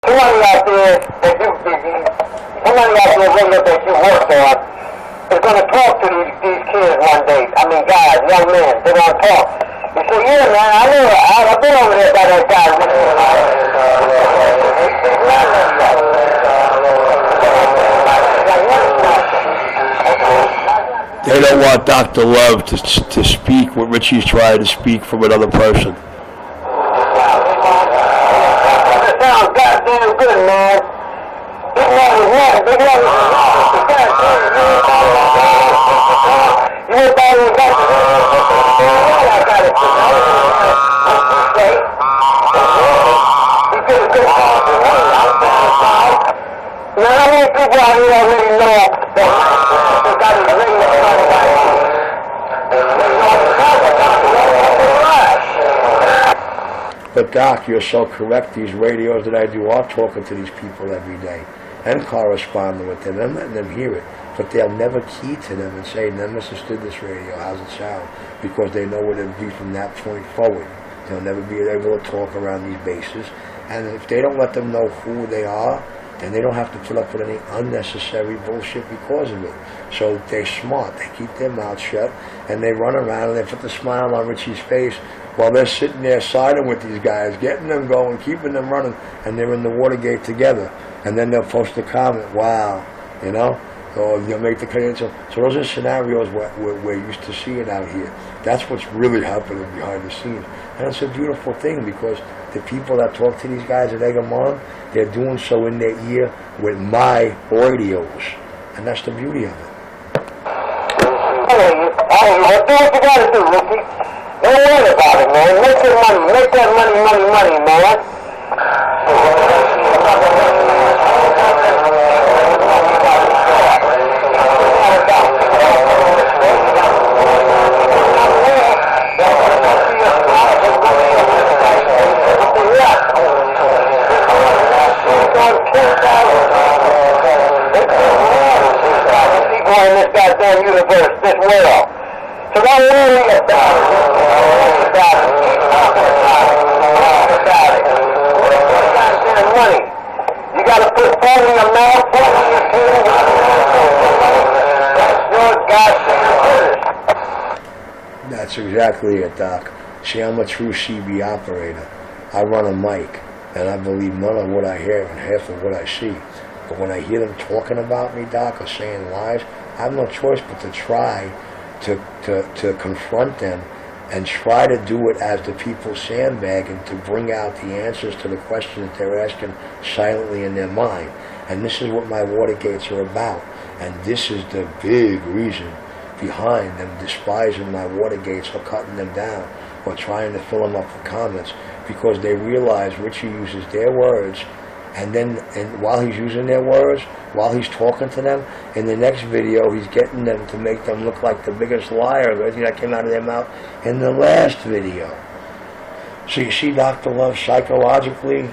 somebody out there that you work for is going to talk to these kids one day. I mean, guys, young men, they're going to talk. You say, yeah, man, I've been over there by that guy. They don't want Dr. Love to speak what Richie's trying to speak from another person. That sounds goddamn good, man. Big love is man. Big love is man. You went down and got it. I got it. You did a good job for me. I'm satisfied. Now, how many people out here already know that they got his ring that's trying to buy you? But Doc, you're so correct. These radios that I do are talking to these people every day and corresponding with them and letting them hear it. But they'll never key to them and say, Nemesis did this radio, how's it sound? Because they know what it'll be from that point forward. They'll never be able to talk around these bases. And if they don't let them know who they are, then they don't have to put up with any unnecessary bullshit because of it. So they're smart. They keep their mouth shut, and they run around, and they put the smile on Richie's face while they're sitting there siding with these guys, getting them going, keeping them running, and they're in the Watergate together. And then they'll post a comment, wow, you know? Or they'll make the comment. So those are scenarios we're used to seeing out here. That's what's really happening behind the scenes. And it's a beautiful thing because the people that talk to these guys and egg them on, they're doing so in their ear with my radios. And that's the beauty of it. Hey, do what you gotta do, Ricky. Don't worry about it, man. Make that money. Make that money, man. In this goddamn universe, this world. So don't worry about it. Goddamn money. You gotta put food in your mouth, food in your food. That's your goddamn business. That's exactly it, Doc. See, I'm a true CB operator. I run a mic, and I believe none of what I hear and half of what I see. But when I hear them talking about me, Doc, or saying lies, I have no choice but to try to confront them and try to do it as the people sandbagging to bring out the answers to the questions that they're asking silently in their mind. And this is what my Watergates are about. And this is the big reason behind them despising my Watergates or cutting them down or trying to fill them up with comments, because they realize Richie uses their words, and while he's using their words, while he's talking to them, in the next video he's getting them to make them look like the biggest liar of everything that came out of their mouth in the last video. So you see, Dr. Love, psychologically,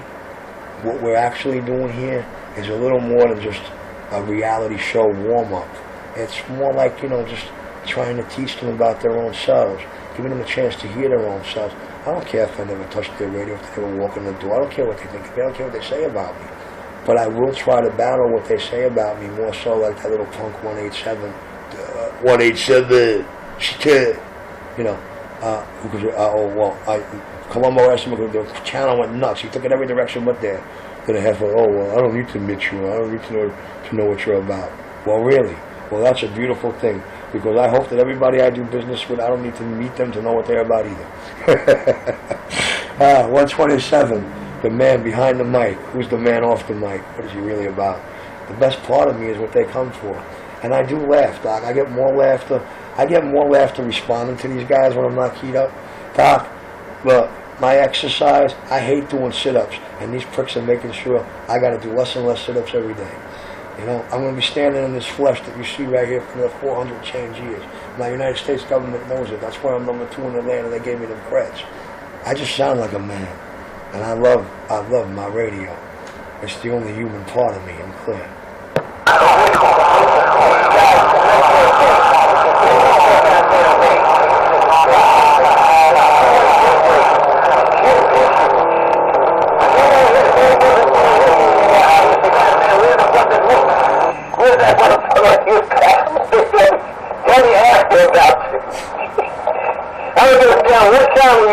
what we're actually doing here is a little more than just a reality show warm-up. It's more like, just trying to teach them about their own selves, giving them a chance to hear their own selves. I don't care if I never touch their radio, if they never walk in the door. I don't care what they think. I don't care what they say about me. But I will try to battle what they say about me, more so like that little punk 187. 187, shit. Colombo asked him, the channel went nuts. He took it every direction but there. Then I had to, I don't need to meet you. I don't need to know what you're about. Well, really? Well, that's a beautiful thing, because I hope that everybody I do business with, I don't need to meet them to know what they're about either. 127, the man behind the mic. Who's the man off the mic? What is he really about? The best part of me is what they come for. And I do laugh, Doc. I get more laughter responding to these guys when I'm not keyed up. Doc, look, my exercise, I hate doing sit-ups, and these pricks are making sure I got to do less and less sit-ups every day. I'm going to be standing in this flesh that you see right here for the 400 change years. My United States government knows it. That's why I'm number 2 in the land, and they gave me them creds. I just sound like a man, and I love my radio. It's the only human part of me, I'm clear.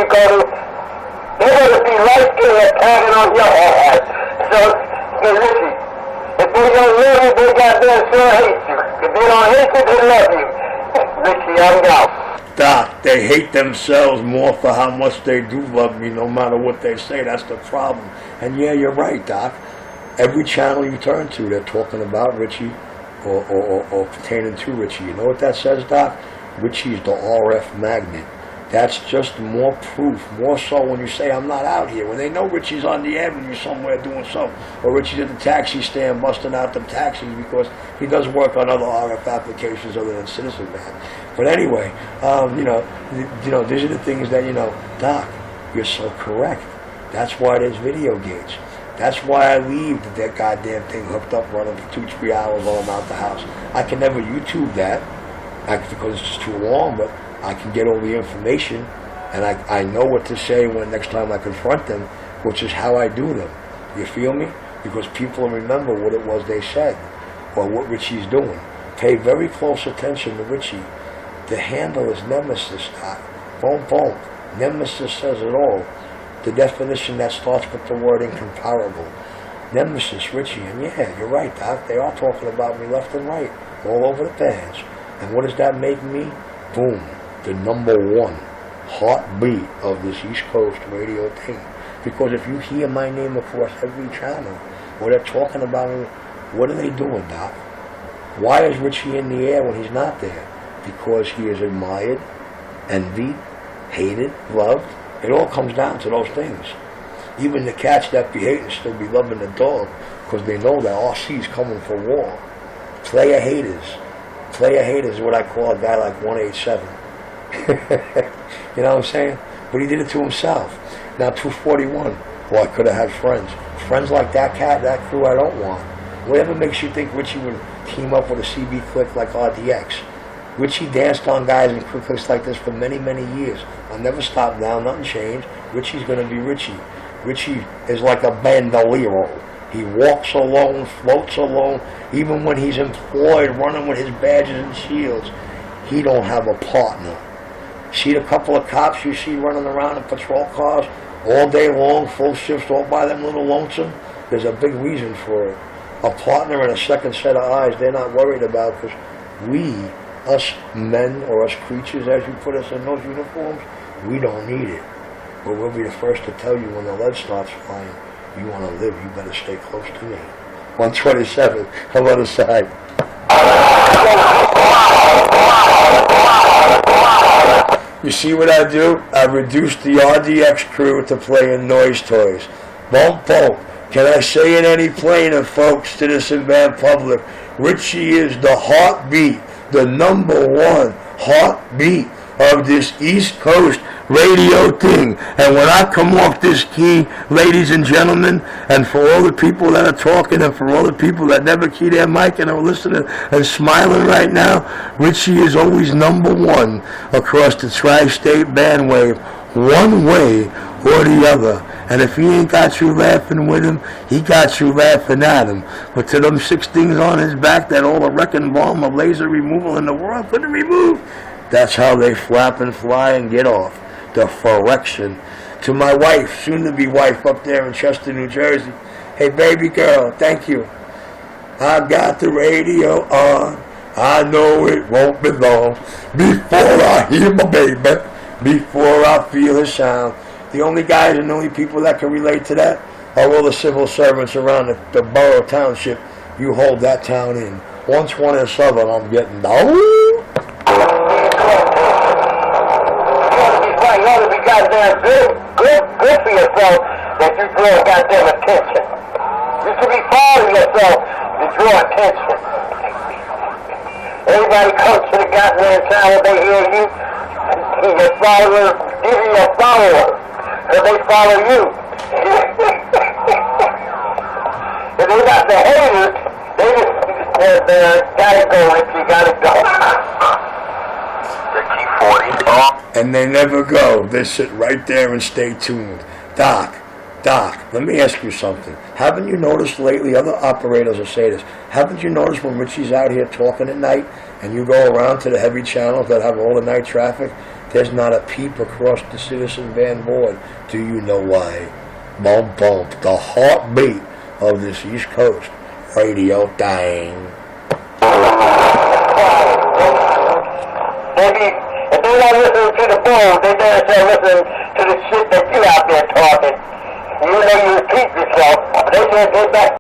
you go to, they're going to be light-skinned and tagging on your head. So, hey, Richie, if they don't love you, they goddamn sure hate you. If they don't hate you, they love you. Richie, I'm out. Doc, they hate themselves more for how much they do love me, no matter what they say. That's the problem. And yeah, you're right, Doc. Every channel you turn to, they're talking about Richie or pertaining to Richie. You know what that says, Doc? Richie's the RF magnet. That's just more proof, more so when you say I'm not out here. When they know Richie's on the avenue somewhere doing something, or Richie's at the taxi stand busting out them taxis because he does work on other RF applications other than Citizen Man. But anyway, these are the things that, Doc, you're so correct. That's why there's video gates. That's why I leave that goddamn thing hooked up running for 2-3 hours while I'm out the house. I can never YouTube that because it's just too long, but I can get all the information, and I know what to say when next time I confront them, which is how I do them. You feel me? Because people remember what it was they said, or what Richie's doing. Pay very close attention to Richie. The handle is Nemesis, Doc. Boom, boom. Nemesis says it all. The definition that starts with the word incomparable. Nemesis, Richie, and yeah, you're right, Doc. They are talking about me left and right, all over the page. And what does that make me? Boom. The #1 heartbeat of this East Coast radio thing. Because if you hear my name across every channel where they're talking about me, what are they doing, Doc? Why is Richie in the air when he's not there? Because he is admired, envied, hated, loved. It all comes down to those things. Even the cats that be hating still be loving the dog because they know that RC's coming for war. Player haters. Player haters is what I call a guy like 187. You know what I'm saying? But he did it to himself. Now 241. Well, I could have had friends. Friends like that cat, that crew I don't want. Whatever makes you think Richie would team up with a CB clique like RDX. Richie danced on guys in cliques like this for many, many years. I'll never stop now, nothing changed. Richie's going to be Richie. Richie is like a bandolero. He walks alone, floats alone. Even when he's employed, running with his badges and shields, he don't have a partner. See the couple of cops you see running around in patrol cars all day long, full shifts, all by them little lonesome? There's a big reason for it. A partner and a second set of eyes they're not worried about because we, us men or us creatures as you put us in those uniforms, we don't need it. But we'll be the first to tell you when the lead starts flying, you want to live, you better stay close to me. 127, I'm on the side. You see what I do? I reduced the RDX crew to playing noise toys. Boom, boom. Can I say it any plainer, folks, citizen band public? Richie is the heartbeat, the #1 heartbeat of this East Coast radio thing. And when I come off this key, ladies and gentlemen, and for all the people that are talking and for all the people that never key their mic and are listening and smiling right now, Richie is always #1 across the tri-state bandwave, one way or the other. And if he ain't got you laughing with him, he got you laughing at him. But to them 6 things on his back that all the wrecking bomb of laser removal in the world couldn't remove, that's how they flap and fly and get off. The correction. To my wife, soon-to-be wife up there in Chester, New Jersey. Hey, baby girl, thank you. I got the radio on. I know it won't be long before I hear my baby, before I feel her sound. The only guys and the only people that can relate to that are all the civil servants around the borough township. You hold that town in. 120 Southern, I'm getting down. You ought to be goddamn good for yourself that you draw goddamn attention. You should be proud of yourself to draw attention. Everybody comes to the goddamn town when they hear you. Your followers give you your followers. So they follow you. If they got the haters, they just gotta go, Richie, gotta go. And they never go. They sit right there and stay tuned. Doc, Doc, let me ask you something. Haven't you noticed lately, other operators will say this, haven't you noticed when Richie's out here talking at night and you go around to the heavy channels that have all the night traffic, there's not a peep across the Citizen Van board? Do you know why? Bump, bump, the heartbeat of this East Coast radio thing. Maybe if they're not listening to the phone, they better start listening to the shit that you out there talking. You know you repeat yourself, but they can't get back.